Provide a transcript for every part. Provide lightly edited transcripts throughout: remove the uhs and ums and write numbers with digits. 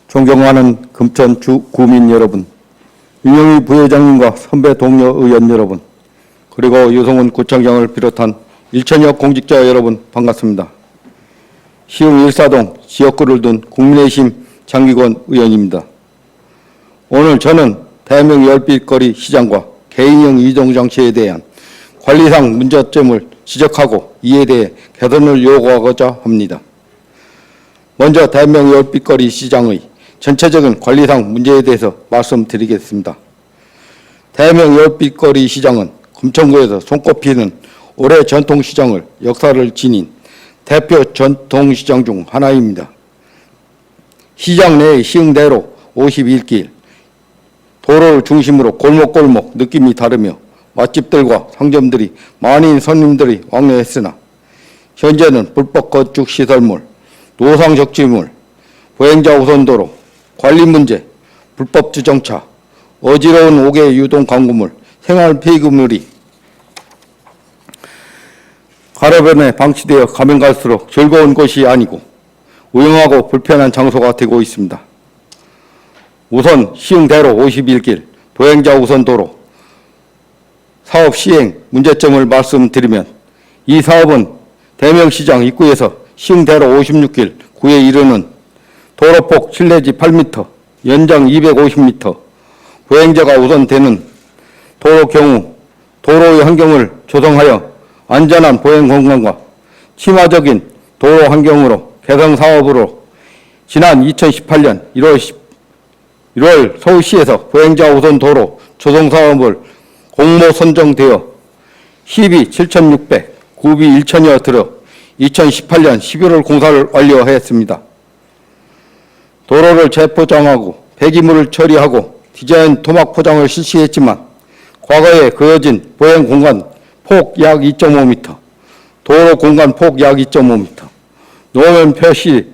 존경하는 금천 구민 여러분, 윤영희 부회장님과 선배 동료 의원 여러분, 그리고 유성훈 구청장을 비롯한 1천여 공직자 여러분 반갑습니다. 시흥 일사동 지역구를 둔 국민의힘 장기권 의원입니다. 오늘 저는 대명 열빛거리 시장과 개인형 이동장치에 대한 관리상 문제점을 지적하고 이에 대해 개선을 요구하고자 합니다. 먼저 대명 열빛거리 시장의 전체적인 관리상 문제에 대해서 말씀드리겠습니다. 대명 열빛거리 시장은 금천구에서 손꼽히는 오래 전통시장을 역사를 지닌 대표 전통시장 중 하나입니다. 시장 내의 시흥대로 51길, 도로를 중심으로 골목골목 느낌이 다르며 맛집들과 상점들이 많은 손님들이 왕래했으나 현재는 불법 건축 시설물, 노상 적지물, 보행자 우선도로, 관리 문제, 불법 주정차, 어지러운 5개 유동 광고물, 생활 폐기물이 가로변에 방치되어 가면 갈수록 즐거운 곳이 아니고 우영하고 불편한 장소가 되고 있습니다. 우선 시흥대로 51길, 보행자 우선도로 사업 시행 문제점을 말씀드리면 이 사업은 대명시장 입구에서 시흥대로 56길 구에 이르는 도로폭 실내지 8m, 연장 250m, 보행자가 우선되는 도로 경우 도로의 환경을 조성하여 안전한 보행 공간과 친화적인 도로 환경으로 개선 사업으로 지난 2018년 1월 서울시에서 보행자 우선 도로 조성 사업을 공모 선정되어 시비 7,600, 구비 1천여 들어 2018년 11월 공사를 완료하였습니다. 도로를 재포장하고 폐기물을 처리하고 디자인 토막 포장을 실시했지만 과거에 그어진 보행 공간 폭 약 2.5m, 도로 공간 폭 약 2.5m, 노면 표시,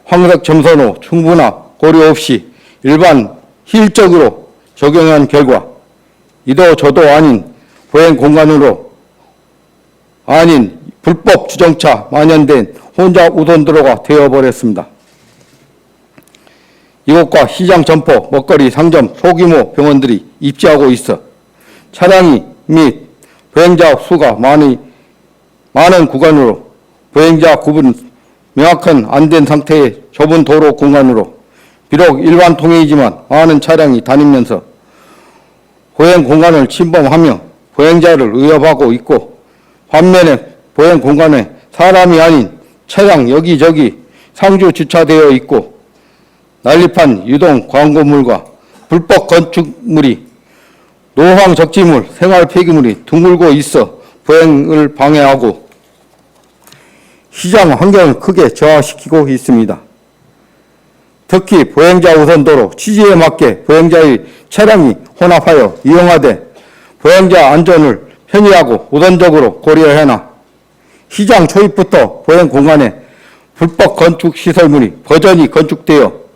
황색 점선호 충분화 고려 없이 일반 hil적으로 적용한 결과 이도 저도 아닌 보행 공간으로 아닌 불법 주정차 만연된 혼잡 우선도로가 되어버렸습니다. 이곳과 시장 점포, 먹거리, 상점, 소규모 병원들이 입지하고 있어 차량이 및 보행자 수가 많은 구간으로 보행자 구분 명확한 안 된 상태의 좁은 도로 공간으로 비록 일반 통행이지만 많은 차량이 다니면서 보행 공간을 침범하며 보행자를 위협하고 있고 반면에 보행 공간에 사람이 아닌 차량 여기저기 상주 주차되어 있고 난립한 유동 광고물과 불법 건축물이 노황 적지물, 생활 폐기물이 둥글고 있어 보행을 방해하고 시장 환경을 크게 저하시키고 있습니다. 특히 보행자 우선도로 취지에 맞게 보행자의 차량이 혼합하여 이용하되 보행자 안전을 편의하고 우선적으로 고려하나 시장 초입부터 보행 공간에 불법 건축 시설물이 버젓이 건축되어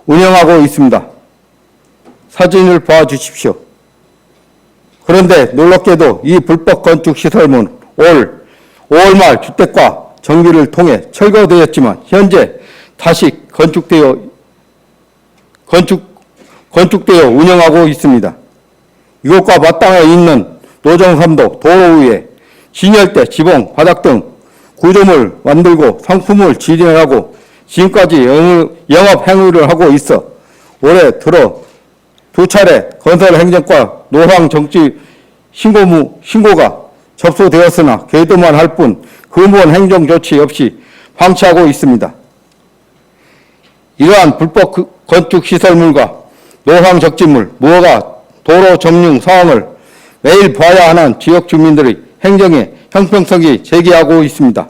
운영하고 있습니다. 사진을 봐주십시오. 그런데 놀랍게도 이 불법 건축 시설물은 5월 말 주택과 정비를 통해 철거되었지만 현재 다시 건축되어 운영하고 있습니다. 이곳과 마땅해 있는 노정삼도 도로 위에 진열대, 지붕, 바닥 등 구조물 만들고 상품을 진열하고 지금까지 영업 행위를 하고 있어 올해 들어 2차례 건설행정과 노상정지 신고가 접수되었으나 계도만 할 뿐 근본 행정조치 없이 방치하고 있습니다. 이러한 불법 건축시설물과 노상적지물, 무허가 도로 점용 사항을 매일 봐야 하는 지역 주민들의 행정에 형평성이 제기하고 있습니다.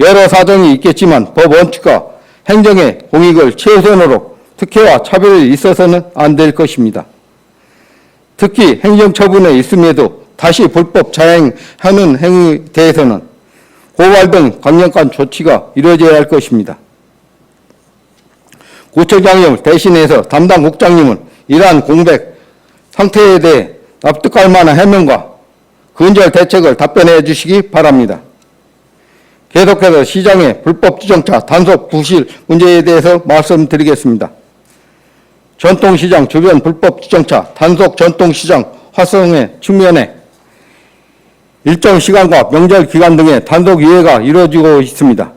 여러 사정이 있겠지만 법 원칙과 행정의 공익을 최우선으로 특혜와 차별이 있어서는 안 될 것입니다. 특히 행정처분에 있음에도 다시 불법 자행하는 행위에 대해서는 고발 등 강력한 조치가 이루어져야 할 것입니다. 구청장님을 대신해서 담당 국장님은 이러한 공백 상태에 대해 납득할 만한 해명과 근절 대책을 답변해 주시기 바랍니다. 계속해서 시장의 불법 주정차 단속 부실 문제에 대해서 말씀드리겠습니다. 전통시장 주변 불법 주정차 단속 전통시장 활성화의 측면에 일정 시간과 명절 기간 등의 단속 유예가 이루어지고 있습니다.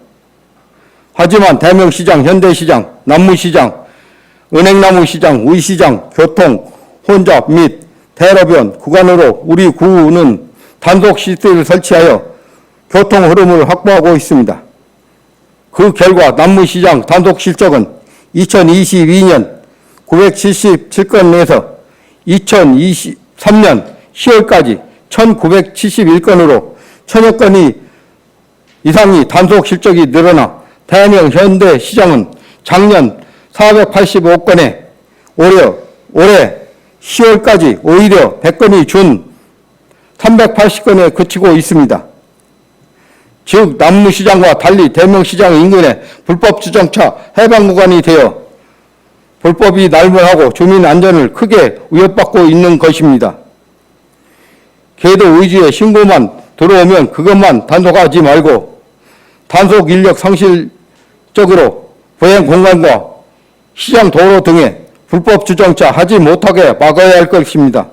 하지만 대명시장, 현대시장, 남무시장, 은행나무시장, 의시장, 교통, 혼잡 및 대로변 구간으로 우리 구는 단속 시스템을 설치하여 교통 흐름을 확보하고 있습니다. 그 결과 남무시장 단속 실적은 2022년 977건에서 2023년 10월까지 1971건으로 1000여 건이 이상이 단속 실적이 늘어나 대명 현대시장은 작년 485건에 올해 10월까지 오히려 100건이 준 380건에 그치고 있습니다. 즉 남무시장과 달리 대명시장 인근에 불법 주정차 해방 구간이 되어 불법이 날분하고 주민 안전을 크게 위협받고 있는 것입니다. 계도 의지에 신고만 들어오면 그것만 단속하지 말고 단속 인력 상실적으로 보행 공간과 시장 도로 등에 불법 주정차 하지 못하게 막아야 할 것입니다.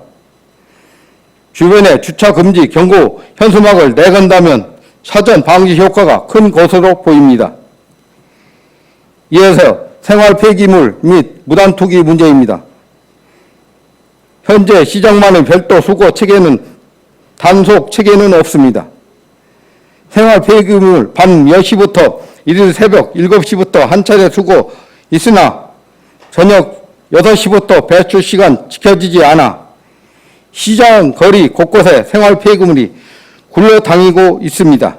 주변에 주차 금지 경고 현수막을 내건다면 사전 방지 효과가 큰 것으로 보입니다. 이어서 생활 폐기물 및 무단 투기 문제입니다. 현재 시장만의 별도 수거 체계는 단속 체계는 없습니다. 생활 폐기물 밤 10시부터 이른 새벽 7시부터 한 차례 수거 있으나 저녁 6시부터 배출 시간 지켜지지 않아 시장 거리 곳곳에 생활 폐기물이 굴러다니고 있습니다.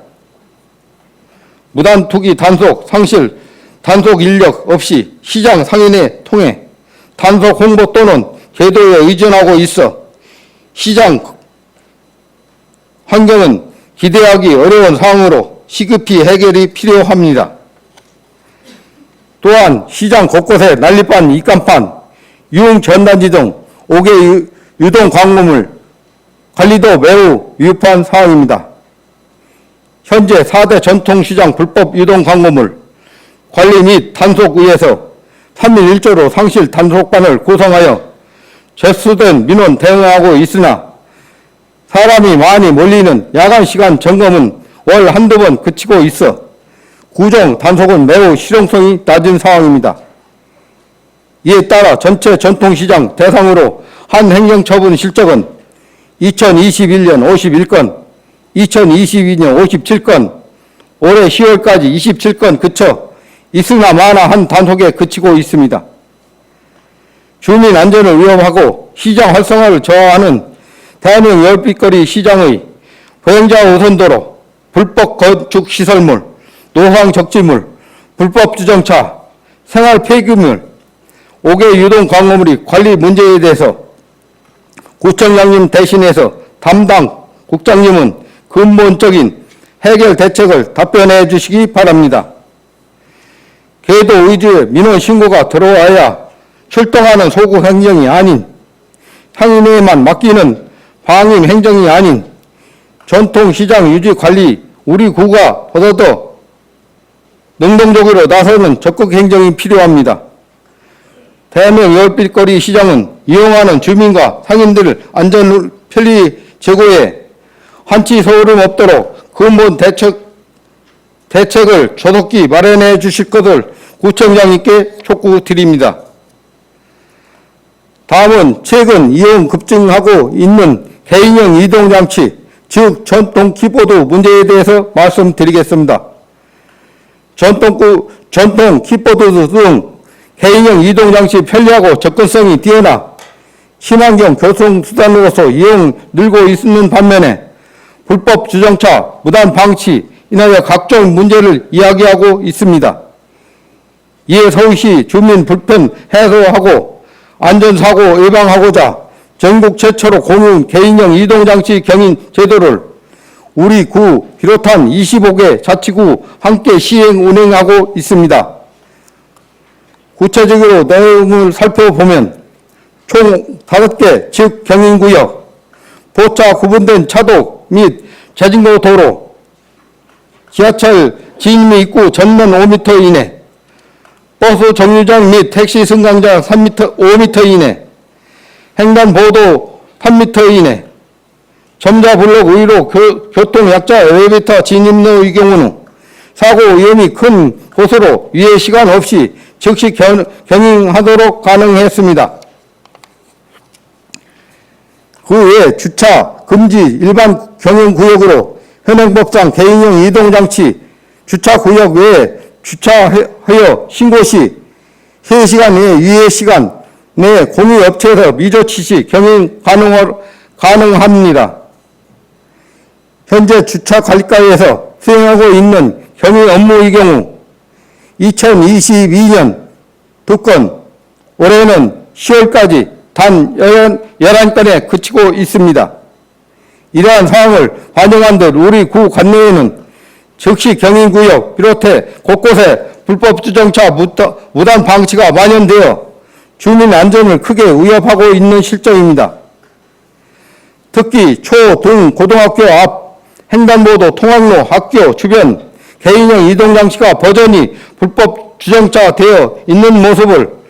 무단 투기 단속 상실 단속 인력 없이 시장 상인회 통해 단속 홍보 또는 계도에 의존하고 있어 시장 환경은 기대하기 어려운 상황으로 시급히 해결이 필요합니다. 또한 시장 곳곳에 난립반, 입간판, 유흥 전단지 등 5개 유동 광고물 관리도 매우 위급한 상황입니다. 현재 4대 전통시장 불법 유동 광고물 관리 및 단속위에서 3일 1조로 상실 단속반을 구성하여 접수된 민원 대응하고 있으나 사람이 많이 몰리는 야간 시간 점검은 월 한두 번 그치고 있어 구정 단속은 매우 실용성이 낮은 상황입니다. 이에 따라 전체 전통시장 대상으로 한 행정처분 실적은 2021년 51건, 2022년 57건, 올해 10월까지 27건 그쳐 있으나 마나 한 단속에 그치고 있습니다. 주민 안전을 위협하고 시장 활성화를 저하하는 대한민국 열빛거리 시장의 보행자 우선도로, 불법 건축 시설물, 노후황 적지물, 불법 주정차, 생활 폐기물, 5개 유동 광고물이 관리 문제에 대해서 구청장님 대신해서 담당 국장님은 근본적인 해결 대책을 답변해 주시기 바랍니다. 계도 의지의 민원 신고가 들어와야 출동하는 소극 행정이 아닌 상인회에만 맡기는 방임 행정이 아닌 전통시장 유지 관리 우리 구가 보다 능동적으로 나서는 적극 행정이 필요합니다. 대명 열빛거리 시장은 이용하는 주민과 상인들 안전 편리 제고에 한치 소름 없도록 근본 대책을 조속히 마련해 주실 것을 구청장님께 촉구드립니다. 다음은 최근 이용 급증하고 있는 개인형 이동장치, 즉 전통 키보드 문제에 대해서 말씀드리겠습니다. 전통 키보드 등 개인형 이동장치 편리하고 접근성이 뛰어나 친환경 교통수단으로서 이용 늘고 있는 반면에 불법 주정차, 무단 방치 인하여 각종 문제를 이야기하고 있습니다. 이에 서울시 주민 불편 해소하고 안전사고 예방하고자 전국 최초로 공유 개인형 이동장치 경인 제도를 우리 구 비롯한 25개 자치구 함께 시행 운행하고 있습니다. 구체적으로 내용을 살펴보면 총 5개, 즉 경인구역, 보차 구분된 차도 및 제진도 도로, 지하철 진입 입구 전면 5m 이내, 버스 정류장 및 택시 승강장 5m 이내, 횡단보도 3m 이내, 점자블록 위로 교통약자 엘리베이터 진입로의 경우는 사고 위험이 큰 곳으로 유예 시간 없이 즉시 경영하도록 가능했습니다. 그 외 주차 금지 일반 경영구역으로 현행법상 개인용 이동장치 주차구역 외에 주차하여 신고 시 3시간 내 유예 시간 내 공유업체에서 미조치 시 경영 가능합니다. 현재 주차관리과에서 수행하고 있는 경영 업무의 경우 2022년 2건, 올해는 10월까지 단 11건에 그치고 있습니다. 이러한 사항을 반영한 듯 우리 구 관내에는 즉시 경인구역 비롯해 곳곳에 불법 주정차 무단 방치가 만연되어 주민 안전을 크게 위협하고 있는 실정입니다. 특히 초, 등, 고등학교 앞 횡단보도, 통학로, 학교 주변 개인형 이동장치가 버전이 불법 주정차되어 있는 모습을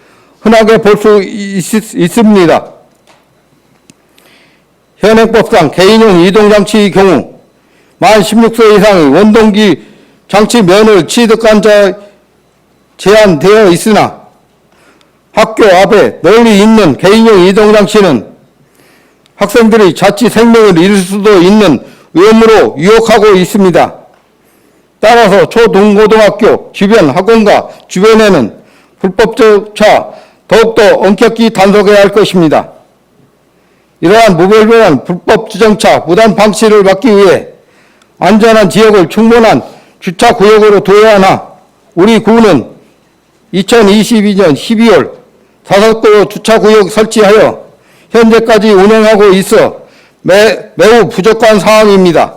흔하게 볼 수 있습니다. 현행법상 개인용 이동장치의 경우 만 16세 이상의 원동기 장치면을 취득한 자 제한되어 있으나 학교 앞에 널리 있는 개인용 이동장치는 학생들이 자칫 생명을 잃을 수도 있는 위험으로 유혹하고 있습니다. 따라서 초등고등학교 주변 학원과 주변에는 불법 주차 더욱더 엄격히 단속해야 할 것입니다. 이러한 무별별한 불법 주정차 무단 방치를 막기 위해 안전한 지역을 충분한 주차구역으로 둬야 하나 우리 구는 2022년 12월 5도 주차구역 설치하여 현재까지 운영하고 있어 매우 부족한 상황입니다.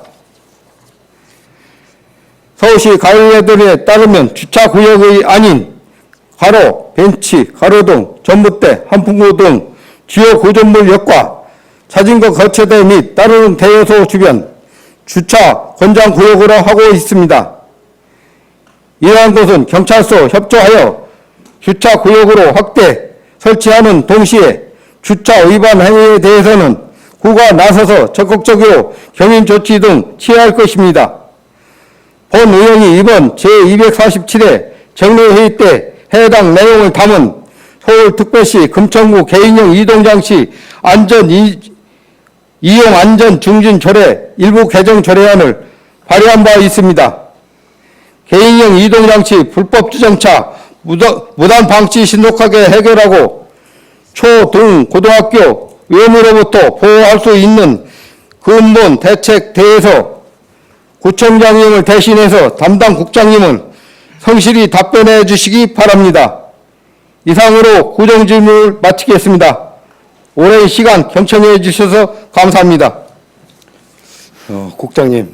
서울시 가이드라인에 따르면 주차구역이 아닌 가로, 벤치, 가로등, 전봇대, 한풍구 등 주요 구조물역과 자전거 거처대 및 따르는 대여소 주변 주차 권장구역으로 하고 있습니다. 이러한 곳은 경찰서 협조하여 주차구역으로 확대 설치하는 동시에 주차 위반 행위에 대해서는 구가 나서서 적극적으로 경인 조치 등 취할 것입니다. 본 의원이 이번 제247회 정례회의 때 해당 내용을 담은 서울특별시 금천구 개인용 이동장치 이용 안전 중진 조례 일부 개정 조례안을 발의한 바 있습니다. 개인용 이동장치 불법 주정차 무단 방치 신속하게 해결하고 초, 등, 고등학교 위험으로부터 보호할 수 있는 근본 대책 대해서 구청장님을 대신해서 담당 국장님은 성실히 답변해 주시기 바랍니다. 이상으로 구정질문을 마치겠습니다. 오랜 시간 경청해 주셔서 감사합니다. 국장님,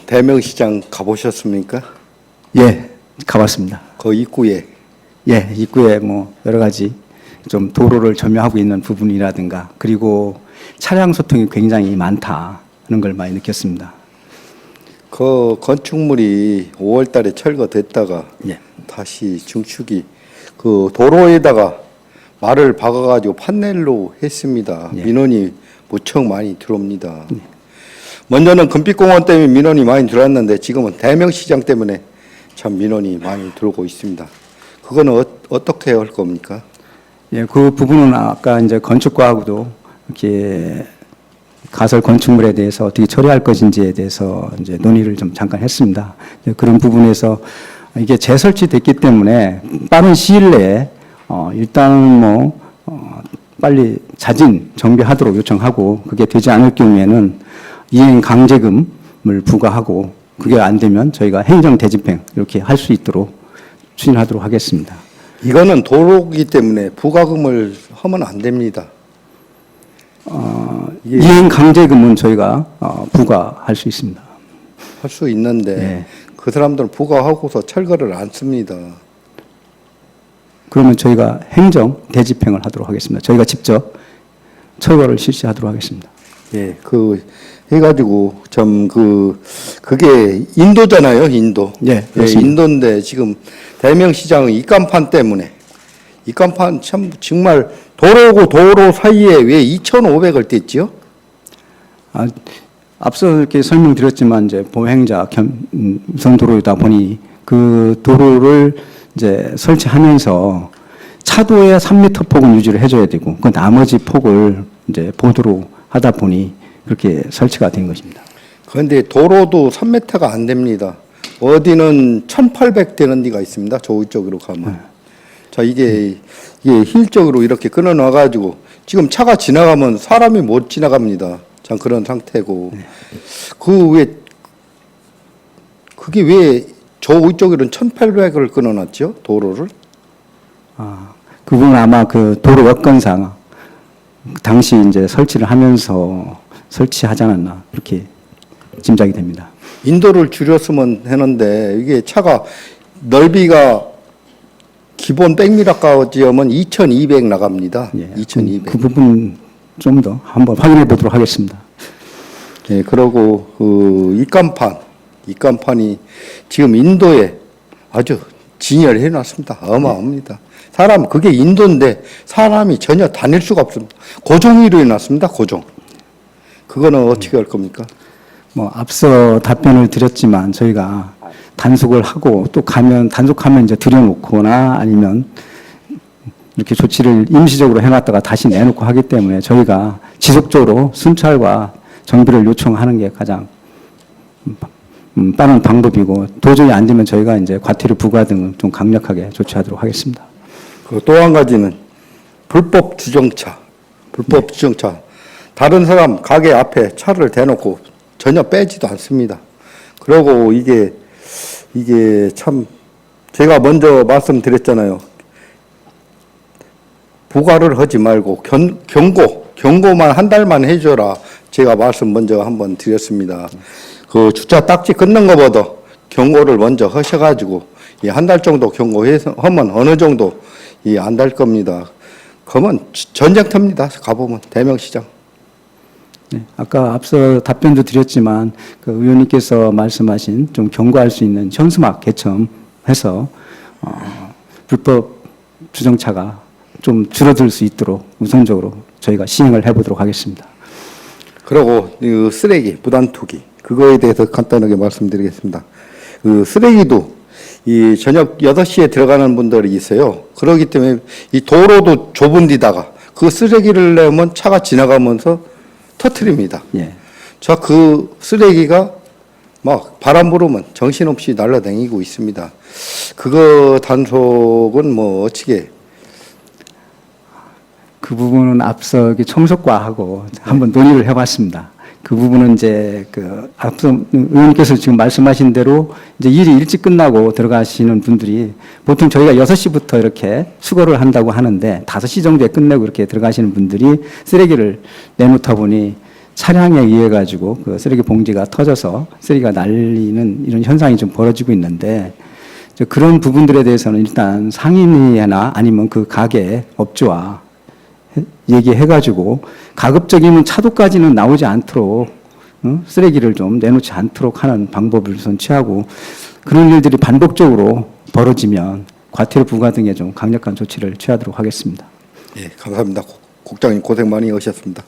대명시장 가보셨습니까? 예, 가봤습니다. 그 입구에. 예, 입구에 뭐 여러 가지 좀 도로를 점유하고 있는 부분이라든가 그리고 차량 소통이 굉장히 많다는 걸 많이 느꼈습니다. 그 건축물이 5월 달에 철거됐다가 예. 다시 증축이 그 도로에다가 말을 박아가지고 판넬로 했습니다. 예. 민원이 무척 많이 들어옵니다. 먼저는 금빛공원 때문에 민원이 많이 들어왔는데 지금은 대명시장 때문에 참 민원이 많이 들어오고 있습니다. 그거는 어떻게 할 겁니까? 예, 그 부분은 아까 이제 건축과하고도 이렇게 가설 건축물에 대해서 어떻게 처리할 것인지에 대해서 이제 논의를 좀 잠깐 했습니다. 그런 부분에서 이게 재설치됐기 때문에 빠른 시일 내에 일단은 빨리 자진 정비하도록 요청하고 그게 되지 않을 경우에는 이행 강제금을 부과하고 그게 안 되면 저희가 행정 대집행 이렇게 할 수 있도록 추진하도록 하겠습니다. 이거는 도로이기 때문에 부과금을 하면 안 됩니다. 이행 강제금은 저희가 부과할 수 있습니다. 할 수 있는데 네. 그 사람들은 부과하고서 철거를 안 씁니다. 그러면 저희가 행정 대집행을 하도록 하겠습니다. 저희가 직접 철거를 실시하도록 하겠습니다. 예, 그 해가지고 참 그게 인도잖아요, 인도. 예, 그렇습니다. 인도인데 지금 대명시장의 입간판 때문에 입간판 참 정말 도로고 도로 사이에 왜 2,500을 뗐지요? 아, 앞서 이렇게 설명드렸지만 이제 보행자 우선 도로이다 보니 그 도로를 이제 설치하면서 차도의 3m 폭은 유지를 해줘야 되고 그 나머지 폭을 이제 보도로 하다 보니 그렇게 설치가 된 것입니다. 그런데 도로도 3m가 안 됩니다. 어디는 1,800 되는 데가 있습니다. 저쪽으로 가면. 자, 이게 힐적으로 이렇게 끊어놔 가지고 지금 차가 지나가면 사람이 못 지나갑니다. 참 그런 상태고. 그게 왜 저쪽으로는 1,800을 끊어놨죠? 도로를? 아, 그 부분은 아마 그 도로 여건상 당시 이제 설치를 하면서 설치하지 않았나 그렇게 짐작이 됩니다. 인도를 줄였으면 하는데 이게 차가 넓이가 기본 백미터까지 하면 2,200 나갑니다. 예, 2,200. 그 부분 좀 더 한번 확인해 보도록 하겠습니다. 예, 그러고 입간판이 지금 인도에 아주 진열해 놨습니다. 어마어마합니다. 사람 그게 인도인데 사람이 전혀 다닐 수가 없습니다. 고정위로 해놨습니다. 고정. 그거는 어떻게 할 겁니까? 뭐 앞서 답변을 드렸지만 저희가 단속을 하고 또 단속하면 이제 들여놓거나 아니면 이렇게 조치를 임시적으로 해놨다가 다시 내놓고 하기 때문에 저희가 지속적으로 순찰과 정비를 요청하는 게 가장 빠른 방법이고 도저히 안 되면 저희가 이제 과태료 부과 등을 좀 강력하게 조치하도록 하겠습니다. 또 한 가지는 불법 주정차. 다른 사람 가게 앞에 차를 대놓고 전혀 빼지도 않습니다. 그리고 이게 참 제가 먼저 말씀드렸잖아요. 부과를 하지 말고 경고만 한 달만 해줘라. 제가 말씀 먼저 한번 드렸습니다. 그 주차 딱지 끊는 것보다 경고를 먼저 하셔가지고 한 달 정도 경고해서 하면 어느 정도 안 될 겁니다. 그러면 전쟁터입니다. 가보면 대명시장. 네, 아까 앞서 답변도 드렸지만 그 의원님께서 말씀하신 좀 경고할 수 있는 현수막 개첨해서 불법 주정차가 좀 줄어들 수 있도록 우선적으로 저희가 시행을 해보도록 하겠습니다. 그리고 이 쓰레기 무단투기 그거에 대해서 간단하게 말씀드리겠습니다. 그 쓰레기도 이 저녁 6시에 들어가는 분들이 있어요. 그렇기 때문에 이 도로도 좁은 데다가 그 쓰레기를 내면 차가 지나가면서 터트립니다. 예. 자, 그 쓰레기가 막 바람 불으면 정신없이 날아다니고 있습니다. 그거 단속은 뭐 어떻게? 그 부분은 앞서 이렇게 청소과하고 한번 논의를 해봤습니다. 그 부분은 이제 그 앞서 의원님께서 지금 말씀하신 대로 이제 일이 일찍 끝나고 들어가시는 분들이 보통 저희가 6시부터 이렇게 수거를 한다고 하는데 5시 정도에 끝내고 이렇게 들어가시는 분들이 쓰레기를 내놓다 보니 차량에 의해 가지고 그 쓰레기 봉지가 터져서 쓰레기가 날리는 이런 현상이 좀 벌어지고 있는데 그런 부분들에 대해서는 일단 상인이나 아니면 그 가게 업주와 얘기해가지고 가급적이면 차도까지는 나오지 않도록 쓰레기를 좀 내놓지 않도록 하는 방법을 우선 취하고 그런 일들이 반복적으로 벌어지면 과태료 부과 등의 좀 강력한 조치를 취하도록 하겠습니다. 예, 감사합니다. 국장님 고생 많이 하셨습니다.